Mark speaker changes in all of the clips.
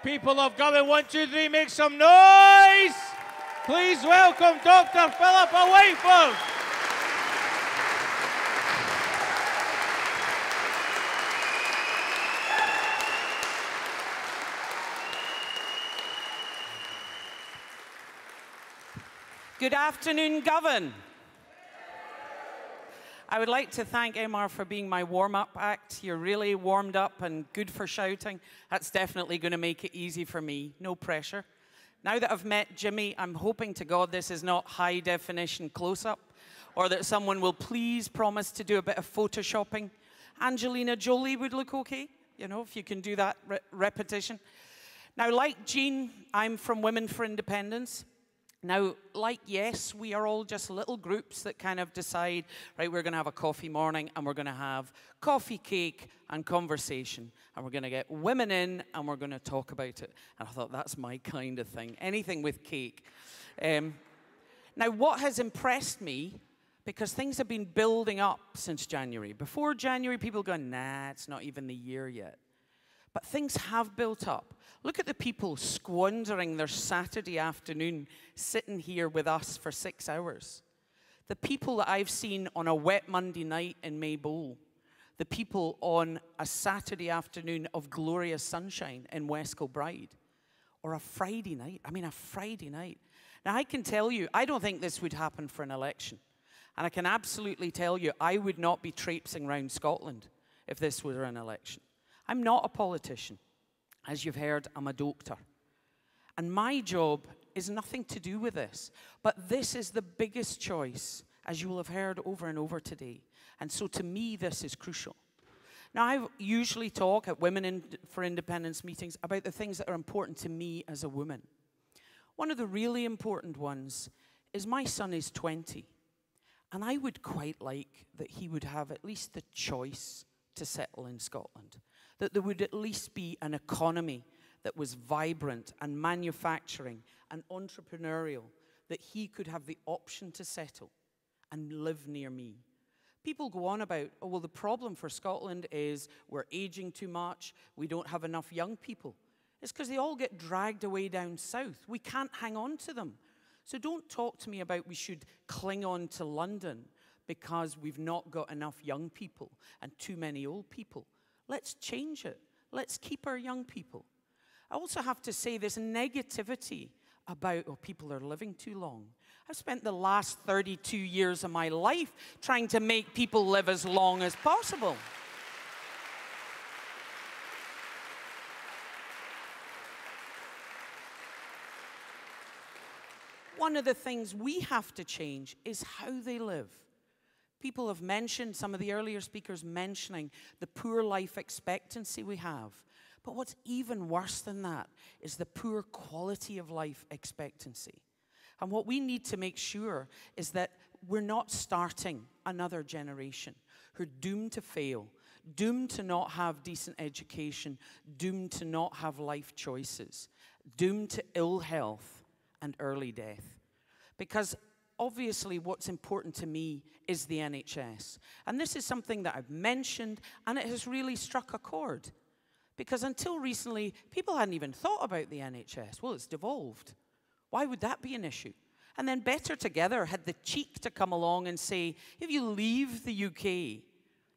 Speaker 1: People of Govan, 1, 2, 3, make some noise! Please welcome Dr. Phillipa Whitford.
Speaker 2: Good afternoon, Govan. I would like to thank MR for being my warm-up act. You're really warmed up and good for shouting. That's definitely going to make it easy for me. No pressure. Now that I've met Jimmy, I'm hoping to God this is not high-definition close-up, or that someone will please promise to do a bit of photoshopping. Angelina Jolie would look okay, you know, if you can do that repetition. Now, like Jean, I'm from Women for Independence. Now, like Yes, we are all just little groups that kind of decide, right, we're going to have a coffee morning and we're going to have coffee, cake, and conversation. And we're going to get women in and we're going to talk about it. And I thought, that's my kind of thing, anything with cake. Now, what has impressed me, because things have been building up since January. Before January, people go, nah, it's not even the year yet. But things have built up. Look at the people squandering their Saturday afternoon sitting here with us for 6 hours. The people that I've seen on a wet Monday night in Maybole. The people on a Saturday afternoon of glorious sunshine in West Kilbride. Or a Friday night. I mean, a Friday night. Now, I can tell you, I don't think this would happen for an election. And I can absolutely tell you, I would not be traipsing around Scotland if this were an election. I'm not a politician. As you've heard, I'm a doctor. And my job is nothing to do with this. But this is the biggest choice, as you will have heard over and over today. And so to me, this is crucial. Now, I usually talk at Women for Independence meetings about the things that are important to me as a woman. One of the really important ones is my son is 20. And I would quite like that he would have at least the choice to settle in Scotland. That there would at least be an economy that was vibrant and manufacturing and entrepreneurial, that he could have the option to settle and live near me. People go on about, oh, well, the problem for Scotland is we're aging too much, we don't have enough young people. It's because they all get dragged away down south. We can't hang on to them. So don't talk to me about we should cling on to London because we've not got enough young people and too many old people. Let's change it. Let's keep our young people. I also have to say this negativity about, oh, people are living too long. I've spent the last 32 years of my life trying to make people live as long as possible. One of the things we have to change is how they live. People have mentioned, some of the earlier speakers mentioning the poor life expectancy we have. But what's even worse than that is the poor quality of life expectancy. And what we need to make sure is that we're not starting another generation who are doomed to fail, doomed to not have decent education, doomed to not have life choices, doomed to ill health and early death. Because obviously, what's important to me is the NHS. And this is something that I've mentioned, and it has really struck a chord. Because until recently, people hadn't even thought about the NHS. Well, it's devolved. Why would that be an issue? And then Better Together had the cheek to come along and say, if you leave the UK,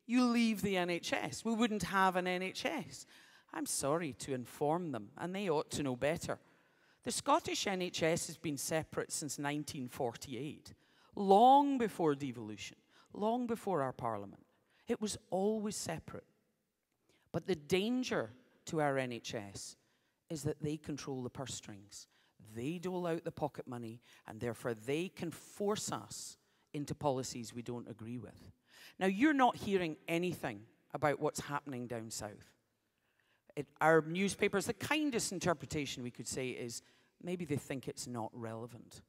Speaker 2: you leave the NHS. We wouldn't have an NHS. I'm sorry to inform them, and they ought to know better. The Scottish NHS has been separate since 1948, long before devolution, long before our Parliament. It was always separate. But the danger to our NHS is that they control the purse strings. They dole out the pocket money, and therefore they can force us into policies we don't agree with. Now, you're not hearing anything about what's happening down south. Our newspapers, the kindest interpretation we could say is maybe they think it's not relevant.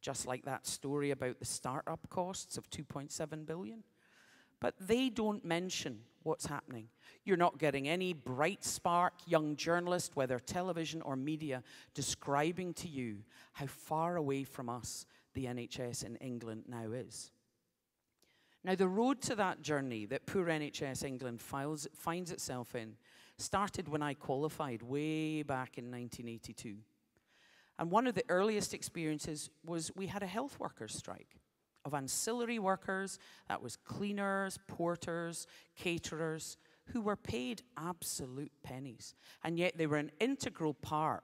Speaker 2: Just like that story about the startup costs of 2.7 billion. But they don't mention what's happening. You're not getting any bright spark young journalist, whether television or media, describing to you how far away from us the NHS in England now is. Now, the road to that journey that poor NHS England finds itself in started when I qualified way back in 1982. And one of the earliest experiences was we had a health workers strike of ancillary workers, that was cleaners, porters, caterers, who were paid absolute pennies. And yet they were an integral part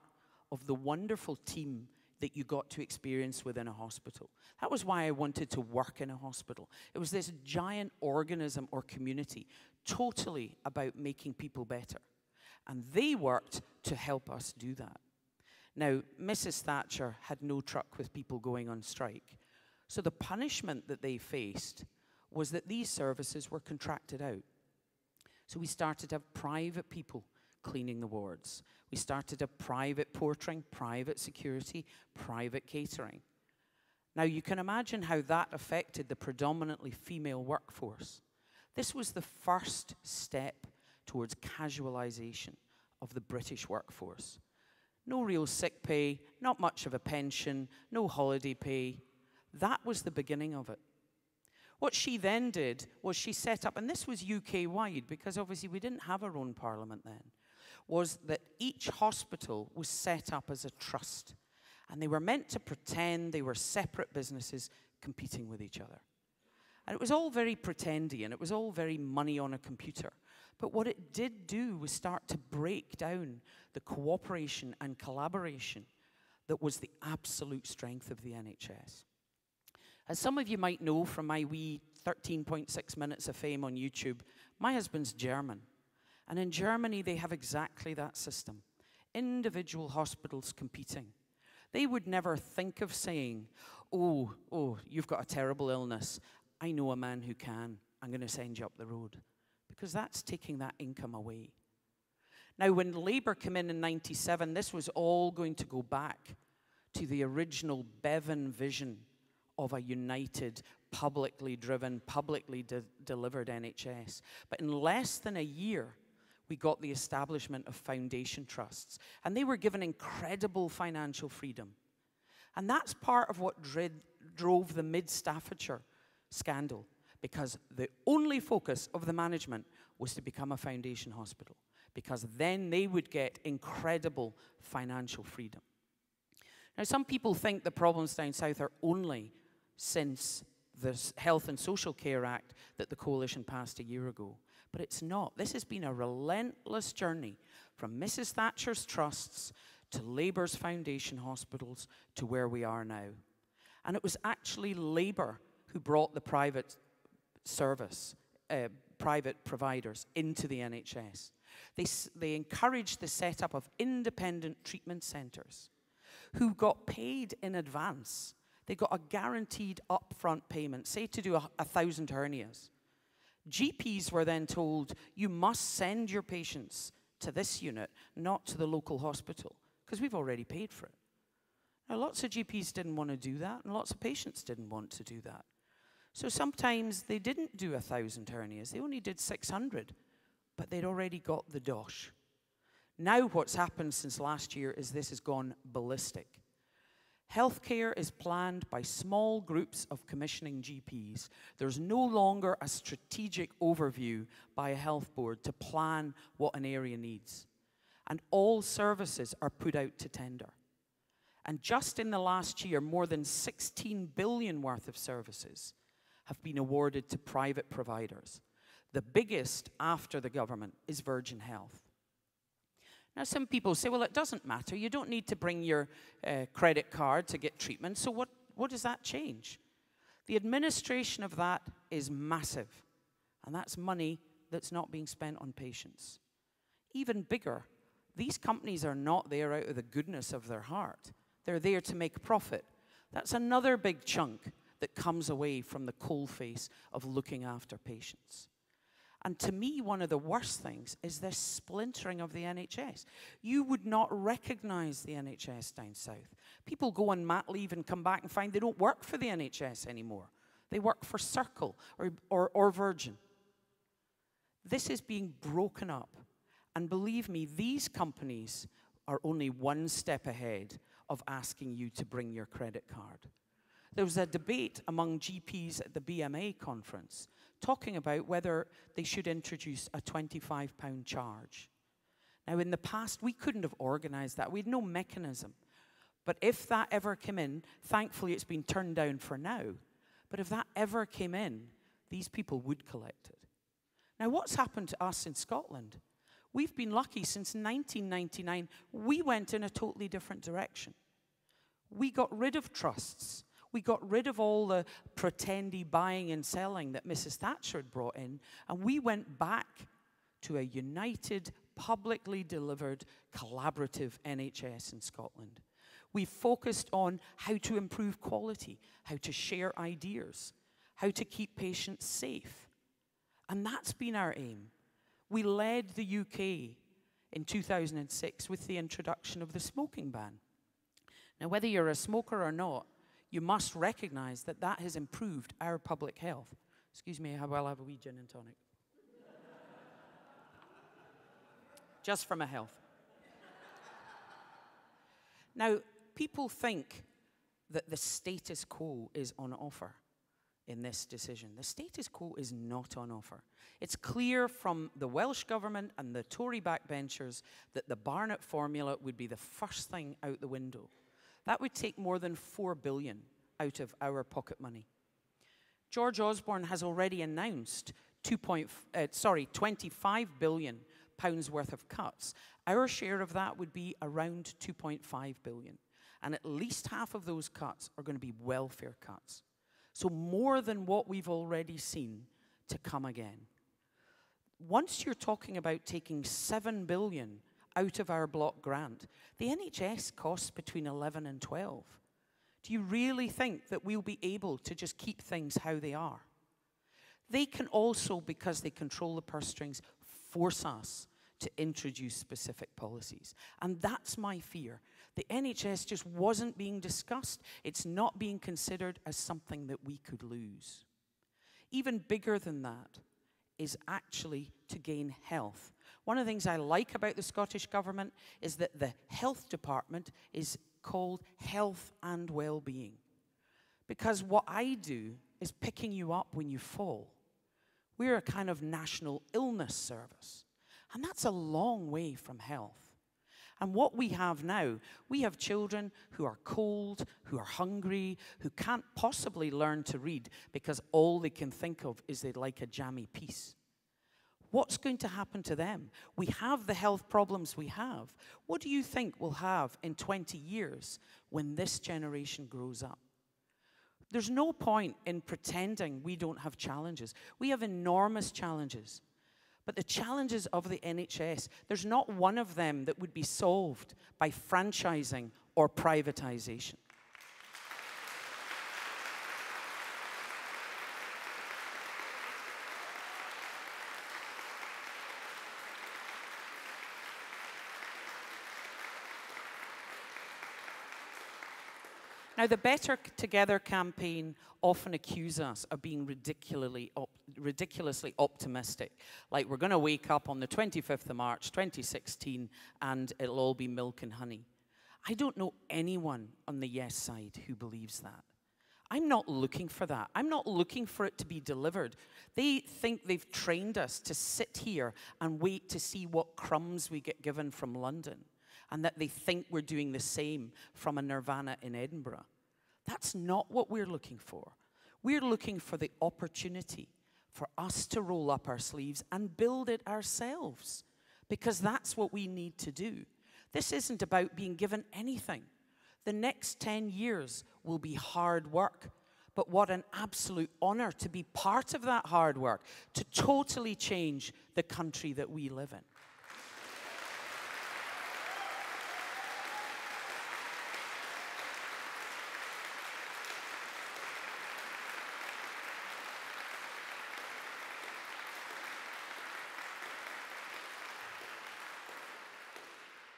Speaker 2: of the wonderful team that you got to experience within a hospital. That was why I wanted to work in a hospital. It was this giant organism or community, totally about making people better. And they worked to help us do that. Now, Mrs. Thatcher had no truck with people going on strike. So the punishment that they faced was that these services were contracted out. So we started to have private people cleaning the wards. We started a private portering, private security, private catering. Now, you can imagine how that affected the predominantly female workforce. This was the first step towards casualisation of the British workforce. No real sick pay, not much of a pension, no holiday pay. That was the beginning of it. What she then did was she set up, and this was UK-wide, because obviously we didn't have our own parliament then, was that each hospital was set up as a trust. And they were meant to pretend they were separate businesses competing with each other. And it was all very pretendy, and it was all very money on a computer. But what it did do was start to break down the cooperation and collaboration that was the absolute strength of the NHS. As some of you might know from my wee 13.6 minutes of fame on YouTube, my husband's German. And in Germany, they have exactly that system. Individual hospitals competing. They would never think of saying, oh, you've got a terrible illness. I know a man who can. I'm going to send you up the road. Because that's taking that income away. Now, when Labour came in 97, this was all going to go back to the original Bevan vision of a united, publicly driven, publicly delivered NHS. But in less than a year, we got the establishment of foundation trusts. And they were given incredible financial freedom. And that's part of what drove the Mid-Staffordshire scandal, because the only focus of the management was to become a foundation hospital, because then they would get incredible financial freedom. Now, some people think the problems down south are only since the Health and Social Care Act that the coalition passed a year ago. But it's not. This has been a relentless journey from Mrs. Thatcher's trusts to Labour's foundation hospitals to where we are now. And it was actually Labour who brought the private service, private providers into the NHS. They encouraged the setup of independent treatment centres who got paid in advance. They got a guaranteed upfront payment, say to do 1,000 hernias. GPs were then told, you must send your patients to this unit, not to the local hospital, because we've already paid for it. Now, lots of GPs didn't want to do that, and lots of patients didn't want to do that. So sometimes they didn't do 1,000 hernias, they only did 600, but they'd already got the dosh. Now what's happened since last year is this has gone ballistic. Healthcare is planned by small groups of commissioning GPs. There's no longer a strategic overview by a health board to plan what an area needs. And all services are put out to tender. And just in the last year, more than 16 billion worth of services have been awarded to private providers. The biggest after the government is Virgin Health. Now, some people say, well, it doesn't matter. You don't need to bring your credit card to get treatment. So what does that change? The administration of that is massive. And that's money that's not being spent on patients. Even bigger, these companies are not there out of the goodness of their heart. They're there to make profit. That's another big chunk that comes away from the coalface of looking after patients. And to me, one of the worst things is this splintering of the NHS. You would not recognize the NHS down south. People go on mat leave and come back and find they don't work for the NHS anymore. They work for Circle or Virgin. This is being broken up. And believe me, these companies are only one step ahead of asking you to bring your credit card. There was a debate among GPs at the BMA conference talking about whether they should introduce a £25 charge. Now, in the past, we couldn't have organised that. We had no mechanism. But if that ever came in, thankfully it's been turned down for now, but if that ever came in, these people would collect it. Now, what's happened to us in Scotland? We've been lucky since 1999. We went in a totally different direction. We got rid of trusts. We got rid of all the pretendy buying and selling that Mrs. Thatcher had brought in, and we went back to a united, publicly delivered, collaborative NHS in Scotland. We focused on how to improve quality, how to share ideas, how to keep patients safe. And that's been our aim. We led the UK in 2006 with the introduction of the smoking ban. Now, whether you're a smoker or not, you must recognize that that has improved our public health. Excuse me, I'll have a wee gin and tonic. Just for my health. Now, people think that the status quo is on offer in this decision. The status quo is not on offer. It's clear from the Welsh government and the Tory backbenchers that the Barnett formula would be the first thing out the window. That would take more than £4 billion out of our pocket money. George Osborne has already announced £25 billion worth of cuts. Our share of that would be around £2.5 billion. And at least half of those cuts are going to be welfare cuts. So more than what we've already seen to come again. Once you're talking about taking £7 billion out of our block grant, the NHS costs between 11 and 12. Do you really think that we'll be able to just keep things how they are? They can also, because they control the purse strings, force us to introduce specific policies. And that's my fear. The NHS just wasn't being discussed. It's not being considered as something that we could lose. Even bigger than that is actually to gain health. One of the things I like about the Scottish Government is that the health department is called Health and Wellbeing. Because what I do is picking you up when you fall. We're a kind of national illness service. And that's a long way from health. And what we have now, we have children who are cold, who are hungry, who can't possibly learn to read because all they can think of is they'd like a jammy piece. What's going to happen to them? We have the health problems we have. What do you think we'll have in 20 years when this generation grows up? There's no point in pretending we don't have challenges. We have enormous challenges. But the challenges of the NHS, there's not one of them that would be solved by franchising or privatization. Now, the Better Together campaign often accuse us of being ridiculously optimistic. Like we're going to wake up on the 25th of March, 2016, and it'll all be milk and honey. I don't know anyone on the yes side who believes that. I'm not looking for that. I'm not looking for it to be delivered. They think they've trained us to sit here and wait to see what crumbs we get given from London, and that they think we're doing the same from a Nirvana in Edinburgh. That's not what we're looking for. We're looking for the opportunity for us to roll up our sleeves and build it ourselves, because that's what we need to do. This isn't about being given anything. The next 10 years will be hard work, but what an absolute honor to be part of that hard work, to totally change the country that we live in.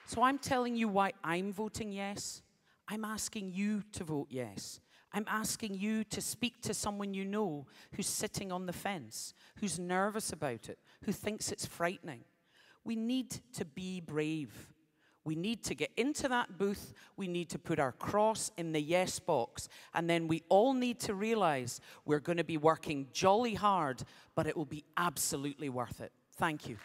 Speaker 2: So I'm telling you why I'm voting yes. I'm asking you to vote yes. I'm asking you to speak to someone you know who's sitting on the fence, who's nervous about it, who thinks it's frightening. We need to be brave. We need to get into that booth. We need to put our cross in the yes box. And then we all need to realize we're going to be working jolly hard, but it will be absolutely worth it. Thank you.